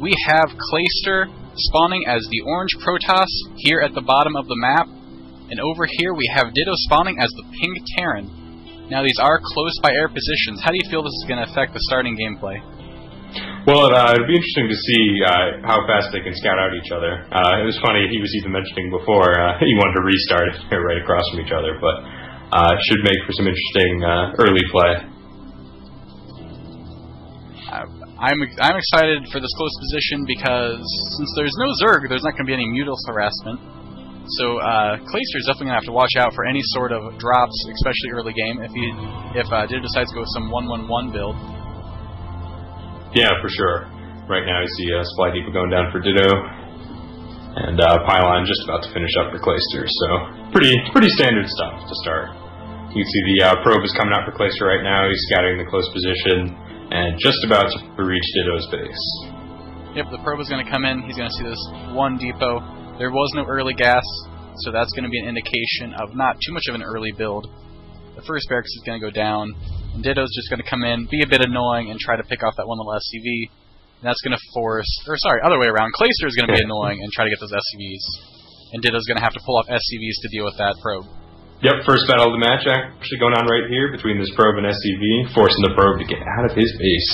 we have Clayster spawning as the orange Protoss here at the bottom of the map, and over here we have Ditto spawning as the pink Terran. Now these are close by air positions. How do you feel this is going to affect the starting gameplay? Well, it'd be interesting to see how fast they can scout out each other. It was funny, he was even mentioning before he wanted to restart if they're right across from each other, but it should make for some interesting early play. I'm excited for this close position because since there's no Zerg, there's not going to be any Mutilus harassment. So Clayster is definitely going to have to watch out for any sort of drops, especially early game, if Ditto decides to go with some 1-1-1 build. Yeah, for sure. Right now you see Supply Depot going down for Ditto, and Pylon just about to finish up for Clayster, so pretty standard stuff to start. You can see the probe is coming out for Clayster right now. He's scouting the close position, and just about to reach Ditto's base. Yep, the probe is going to come in. He's going to see this one depot. There was no early gas, so that's going to be an indication of not too much of an early build. The first barracks is going to go down, and Ditto's just going to come in, be a bit annoying, and try to pick off that one little SCV. And that's going to force, or sorry, other way around. Clayster is going to be annoying and try to get those SCVs, and Ditto's going to have to pull off SCVs to deal with that probe. Yep, first battle of the match actually going on right here between this probe and SCV, forcing the probe to get out of his base.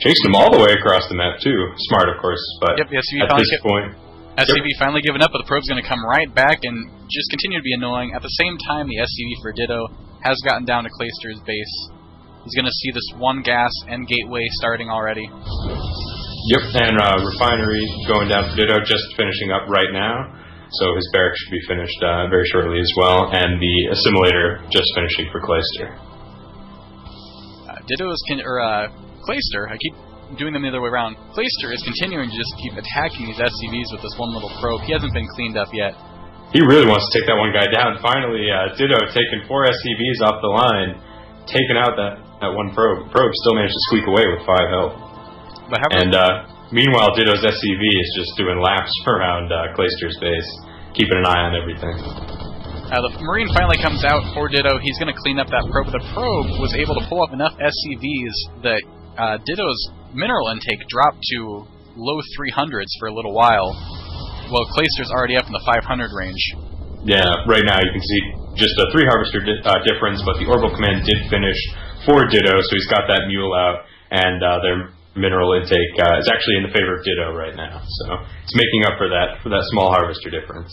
Chasing him all the way across the map too. Smart, of course, but yep, the SCV at this point... SCV finally giving up, but the probe's going to come right back and just continue to be annoying. At the same time, the SCV for Ditto has gotten down to Clayster's base. He's going to see this one gas and gateway starting already. Yep, and refinery going down for Ditto, just finishing up right now. So his barracks should be finished very shortly as well, and the assimilator just finishing for Clayster. Clayster, I keep doing them the other way around. Clayster is continuing to just keep attacking these SCVs with this one little probe. He hasn't been cleaned up yet. He really wants to take that one guy down. Finally, Ditto taking 4 SCVs off the line, taking out that one probe. The probe still managed to squeak away with 5 health. And meanwhile, Ditto's SCV is just doing laps around Clayster's base, keeping an eye on everything. The Marine finally comes out for Ditto. He's going to clean up that probe. The probe was able to pull up enough SCVs that Ditto's mineral intake dropped to low 300s for a little while, while Clayster's already up in the 500 range. Yeah, right now you can see just a 3 harvester difference, but the orbital command did finish for Ditto, so he's got that mule out, and their mineral intake is actually in the favor of Ditto right now, so it's making up for that small harvester difference.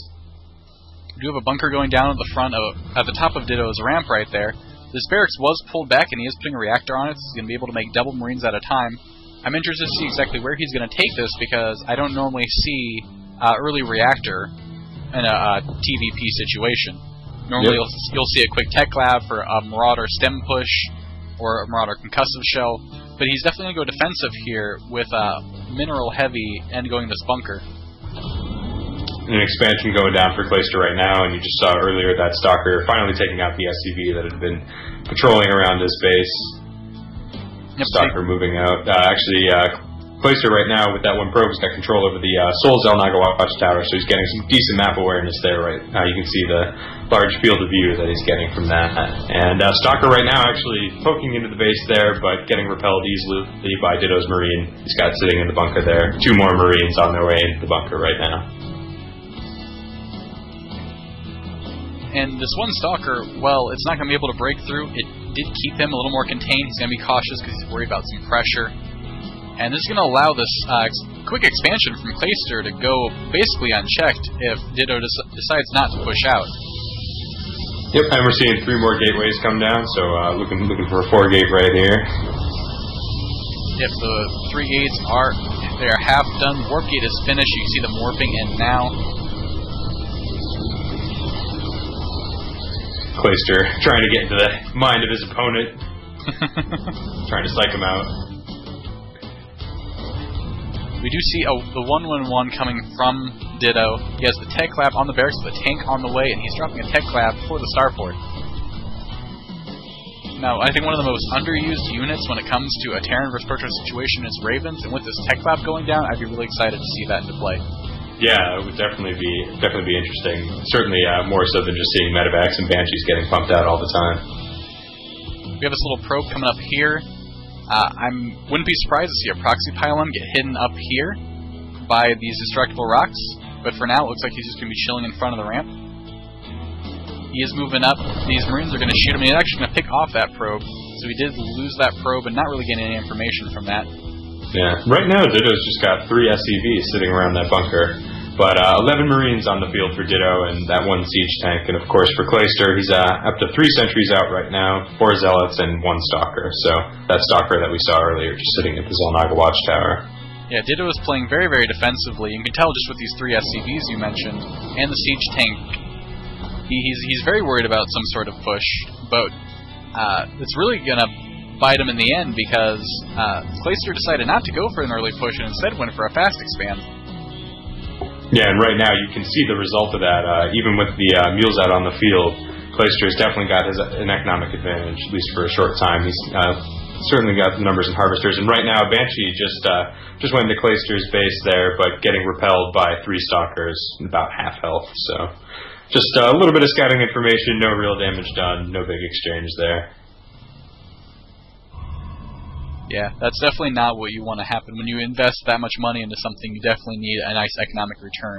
We do have a bunker going down at the front at the top of Ditto's ramp right there. This barracks was pulled back, and he is putting a reactor on it, so he's going to be able to make double Marines at a time. I'm interested to see exactly where he's going to take this, because I don't normally see early reactor in a TVP situation. Normally you'll see a quick tech lab for a Marauder stem push or a Marauder concussive shell, but he's definitely going to go defensive here with mineral heavy and going this bunker. An expansion going down for Clayster right now, and you just saw earlier that Stalker finally taking out the SCV that had been patrolling around his base. Yep, Stalker moving out. Clayster right now with that one probe has got control over the Sol Zelnaga watchtower, so he's getting some decent map awareness there right now. You can see the large field of view that he's getting from that. And Stalker right now actually poking into the base there, but getting repelled easily by Ditto's Marine. He's got sitting in the bunker there. 2 more Marines on their way into the bunker right now. And this one Stalker, well, it's not going to be able to break through. It did keep him a little more contained. He's going to be cautious because he's worried about some pressure. And this is going to allow this quick expansion from Clayster to go basically unchecked if Ditto decides not to push out. Yep, and we're seeing 3 more gateways come down, so looking for a 4 gate right here. Yep, the 3 gates are half done. Warp gate is finished. You can see them warping in now. Clayster trying to get into the mind of his opponent, trying to psych him out. We do see the 1-1-1 coming from Ditto. He has the tech lab on the barracks with a tank on the way, and he's dropping a tech lab for the starport. Now, I think one of the most underused units when it comes to a Terran versus Protoss situation is Ravens, and with this tech lab going down, I'd be really excited to see that into play. Yeah, it would definitely be interesting. Certainly more so than just seeing medevacs and banshees getting pumped out all the time. We have this little probe coming up here. Wouldn't be surprised to see a proxy pylon get hidden up here by these destructible rocks, but for now it looks like he's just going to be chilling in front of the ramp. He is moving up. These Marines are going to shoot him, and he's actually going to pick off that probe. So he did lose that probe and not really getting any information from that. Yeah, right now Ditto's just got 3 SCVs sitting around that bunker. But 11 Marines on the field for Ditto and that 1 siege tank. And of course for Clayster, he's up to 3 sentries out right now, 4 zealots and 1 stalker. So that stalker that we saw earlier just sitting at the Xel'Naga watchtower. Yeah, Ditto is playing very, very defensively. You can tell just with these 3 SCVs you mentioned and the siege tank. He's very worried about some sort of push, but it's really going to bite him in the end because Clayster decided not to go for an early push and instead went for a fast expand. Yeah, and right now you can see the result of that. Even with the mules out on the field, Clayster has definitely got an economic advantage, at least for a short time. He's certainly got the numbers and harvesters. And right now, Banshee just went into Clayster's base there, but getting repelled by 3 stalkers, about half health. So just a little bit of scouting information, no real damage done, no big exchange there. Yeah, that's definitely not what you want to happen. When you invest that much money into something, you definitely need a nice economic return.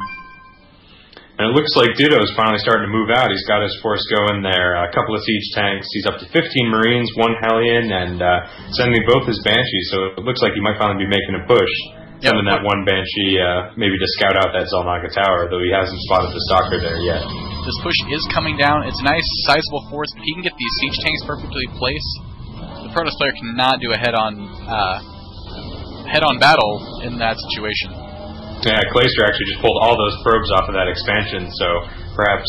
And it looks like Ditto's finally starting to move out. He's got his force going there, a couple of siege tanks. He's up to 15 Marines, 1 Hellion, and sending both his Banshees. So it looks like he might finally be making a push. Sending that 1 Banshee maybe to scout out that Xel'Naga tower, though he hasn't spotted the stalker there yet. This push is coming down. It's a nice, sizable force, but he can get these siege tanks perfectly placed. The Protoss player cannot do a head-on battle in that situation. Yeah, Clayster actually just pulled all those probes off of that expansion, so perhaps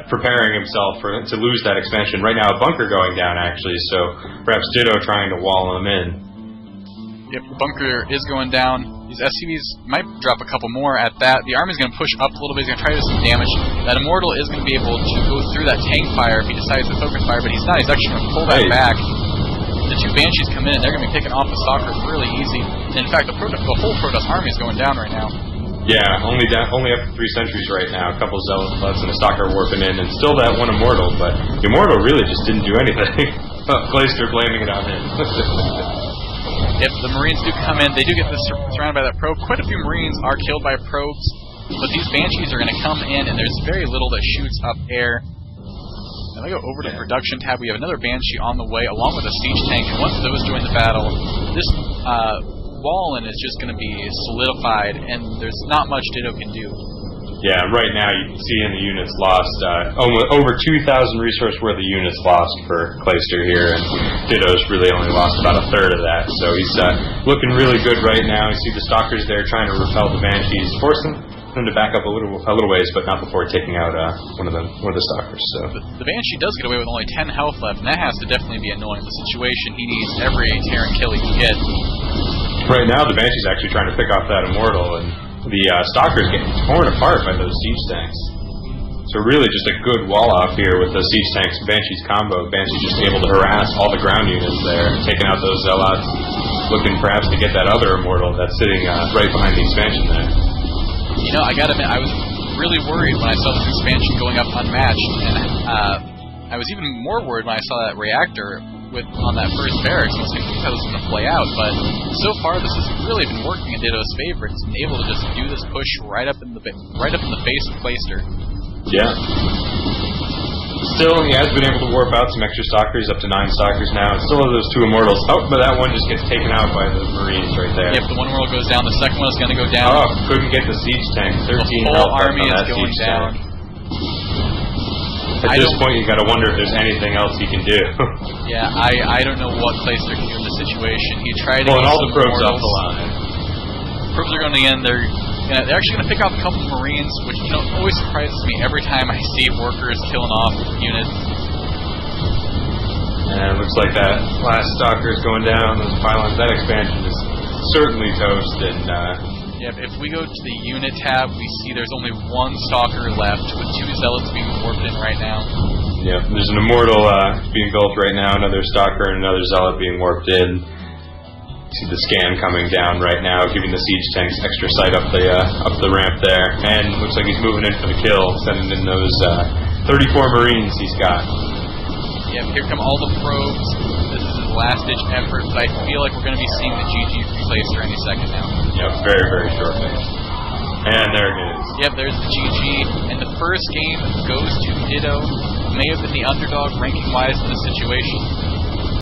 preparing himself to lose that expansion. Right now, a bunker going down, actually, so perhaps Ditto trying to wall him in. Yep, the bunker is going down. These SCVs might drop a couple more at that. The army's going to push up a little bit. He's going to try to do some damage. That Immortal is going to be able to go through that tank fire if he decides to focus fire, but he's not. He's actually going to pull that back. The 2 Banshees come in, and they're going to be picking off the Stalker really easy. And in fact, the whole Protoss army is going down right now. Yeah, only up to 3 sentries right now. A couple of Zealots and a Stalker warping in, and still that 1 Immortal, but the Immortal really just didn't do anything. Clayster blaming it on him. If the Marines do come in, they do get surrounded by that probe. Quite a few Marines are killed by probes, but these Banshees are going to come in, and there's very little that shoots up air. Now we go over to the production tab. We have another Banshee on the way, along with a siege tank, and once those join the battle, this wall-in is just going to be solidified, and there's not much Ditto can do. Yeah, right now you can see in the units lost, over 2,000 resource worth of units lost for Clayster here, and Ditto's really only lost about a third of that, so he's looking really good right now. You see the Stalkers there trying to repel the Banshees, forcing them to back up a little ways, but not before taking out one of the Stalkers. So the Banshee does get away with only 10 health left, and that has to definitely be annoying. The situation, he needs every Terran kill he can get. Right now, the Banshee's actually trying to pick off that Immortal, and the Stalker's getting torn apart by those siege tanks. So really just a good wall-off here with the siege tanks and Banshees combo. Banshee's just able to harass all the ground units there, taking out those Zealots, looking perhaps to get that other Immortal that's sitting right behind the expansion there. You know, I gotta admit, I was really worried when I saw this expansion going up unmatched, and I was even more worried when I saw that reactor on that first barracks. I was confused how this was going to play out, but so far this has really been working in Ditto's favor. He's been able to just do this push right up in the face of Clayster. Yeah. Still, he has been able to warp out some extra Stalkers, up to 9 Stalkers now, and still have those 2 Immortals. Oh, but that one just gets taken out by the Marines right there. Yep, the 1 Immortal goes down, the second one is going to go down. Oh, couldn't get the siege tank. 13 the whole health army on is that going siege down. Tank. At this point, you got to wonder if there's anything else he can do. Yeah, I don't know what Clayster can do in this situation. He tried to pulling all the probes Immortals. off the line. Probes are going in. They're actually going to pick off a couple of Marines, which always surprises me every time I see workers killing off units. And it looks like that last Stalker is going down. Those pylons, that expansion is certainly toast. And yeah, if we go to the unit tab, we see there's only 1 Stalker left, with 2 Zealots being warped in right now. Yeah, there's an Immortal being built right now, another Stalker and another Zealot being warped in. See the scan coming down right now, giving the siege tanks extra sight up the ramp there. And looks like he's moving in for the kill, sending in those 34 Marines he's got. Yep, here come all the probes. This is a last-ditch effort, but I feel like we're going to be seeing the GG from Clayster any second now. Yep, very, very shortly. And there it is. Yep, there's the GG, and the first game goes to Ditto. May have been the underdog ranking-wise in the situation,